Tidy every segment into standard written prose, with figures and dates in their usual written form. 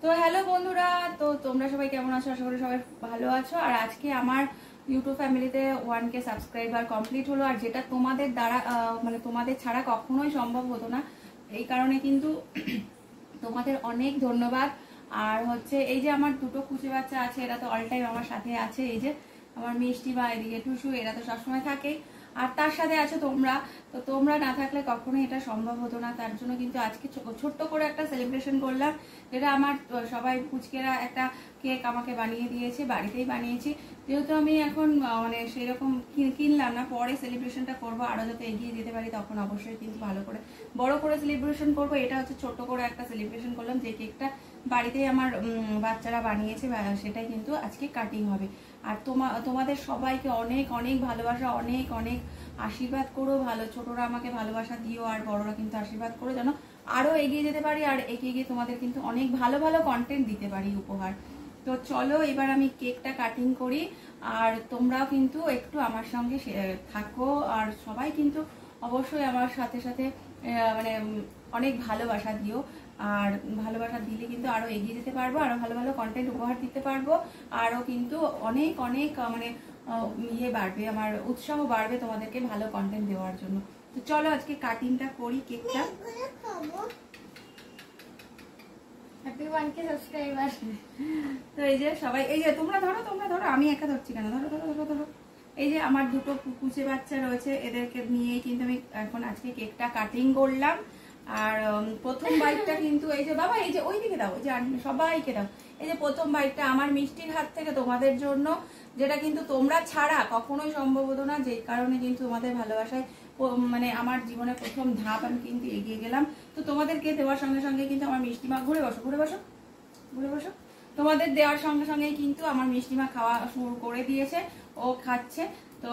তো হ্যালো বন্ধুরা, তো তোমরা সবাই কেমন আছো? আশা করি সবাই ভালো আছো। আর আজকে আমার ইউটিউব ফ্যামিলিতে 1K সাবস্ক্রাইবার কমপ্লিট হলো, আর যেটা তোমাদের দ্বারা মানে তোমাদের ছাড়া কখনোই সম্ভব হতো না। এই কারণে কিন্তু তোমাদের অনেক ধন্যবাদ। আর হচ্ছে এই যে আমার দুটো কুচি বাচ্চা আছে, এরা তো অল টাইম আমার সাথে আছে। এই যে আমার মিষ্টি বা এদিকে টুসু, এরা তো সবসময় থাকে। আর তার সাথে আছো তোমরা। তো তোমরা না থাকলে কখনোই এটা সম্ভব হতো না। তার জন্য কিন্তু আজকে ছোট্ট করে একটা সেলিব্রেশন করলাম, যেটা আমার সবাই পুচকেরা একটা কেক আমাকে বানিয়ে দিয়েছে, বাড়িতেই বানিয়েছি। যেহেতু আমি এখন মানে সেরকম কিনলাম না, পরে সেলিব্রেশনটা করবো, আরো যাতে এগিয়ে যেতে পারি তখন অবশ্যই কিন্তু ভালো করে বড় করে সেলিব্রেশন করবো। এটা হচ্ছে ছোট্ট করে একটা সেলিব্রেশন করলাম, যে কেকটা বাড়িতেই আমার বাচ্চারা বানিয়েছে, সেটাই কিন্তু আজকে কাটিং হবে। আর তোমাদের সবাইকে অনেক অনেক ভালোবাসা, অনেক অনেক আশীর্বাদ করো, ভালো ছোটরা আমাকে ভালোবাসা দিও, আর বড়রা কিন্তু আশীর্বাদ করো যেন আরো এগিয়ে যেতে পারি, আর এগিয়ে গিয়ে তোমাদের কিন্তু অনেক ভালো ভালো কন্টেন্ট দিতে পারি, উপহার। তো চলো এবার আমি কেকটা কাটিং করি, আর তোমরাও কিন্তু একটু আমার সঙ্গে থাকো, আর সবাই কিন্তু অবশ্যই আমার সাথে সাথে মানে অনেক ভালোবাসা দিও। আর ভালোবাসা দিলে কিন্তু আরো এগিয়ে যেতে পারবো, আরো ভালো ভালো কন্টেন্ট উপহার দিতে পারবো, আরো কিন্তু অনেক অনেক মানে ইয়ে বাড়বে, আমার উৎসাহ বাড়বে তোমাদেরকে ভালো কন্টেন্ট দেওয়ার জন্য। তো চলো আজকে কাটিংটা করি কেকটা। Happy 1K subscriber. তো এই যে সবাই, এই যে তোমরা ধরো আমি একা ধরছি কেন, ধরো ধরো ধরো ধরো। এই যে আমার দুটো কুচে বাচ্চা রয়েছে, এদেরকে নিয়েই কিন্তু আমি এখন আজকে কেকটা কাটিং করলাম। আর প্রথম বাইটটা কিন্তু এই যে বাবা, এই যে ওই দিকে দাও, যে সবাইকে দাও। এই যে প্রথম বাইটটা আমার মিষ্টির হাত থেকে তোমাদের জন্য, যেটা কিন্তু তোমরা ছাড়া কখনোই সম্ভব হতো না, যে কারণে কিন্তু তোমাদের ভালোবাসায় মানে আমার জীবনে প্রথম ধাপ আমি কিন্তু এগিয়ে গেলাম। তো তোমাদেরকে দেওয়ার সঙ্গে সঙ্গে কিন্তু আমার মিষ্টি মা, ঘুরে বসো ঘুরে বসো ঘুরে বসো, তোমাদের দেওয়ার সঙ্গে সঙ্গে কিন্তু আমার মিষ্টি মা খাওয়া শুরু করে দিয়েছে, ও খাচ্ছে। তো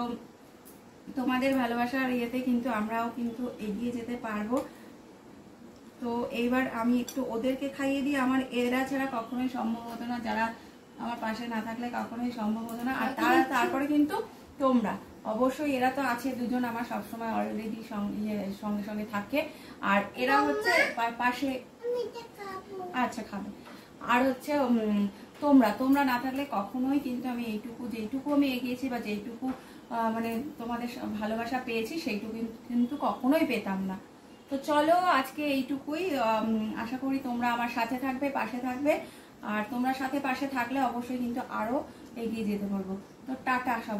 তোমাদের ভালোবাসার ইয়েতে কিন্তু আমরাও কিন্তু এগিয়ে যেতে পারবো। তো এইবার আমি একটু ওদেরকে খাইয়ে দিই, আমার এরা ছাড়া কখনোই সম্ভব হতো না, যারা আমার পাশে না থাকলে কখনোই সম্ভব হতো না। আর তারপরে কিন্তু তোমরা অবশ্যই, এরা তো আছে দুজন আমার সবসময় অলরেডি সঙ্গে সঙ্গে থাকে, আর এরা হচ্ছে পাশে। আচ্ছা খাবে। আর হচ্ছে তোমরা না থাকলে কখনোই কিন্তু আমি যেইটুকু আমি এগিয়েছি, বা যেইটুকু মানে তোমাদের ভালোবাসা পেয়েছি, সেইটুকু কিন্তু কখনোই পেতাম না। তো চলো আজকে এইটুকুই, আশা করি তোমরা আমার সাথে থাকবে, পাশে থাকবে, আর তোমরা সাথে পাশে থাকলে অবশ্যই কিন্তু আরো এগিয়ে যেতে পারবো। তো টাটা সবাই।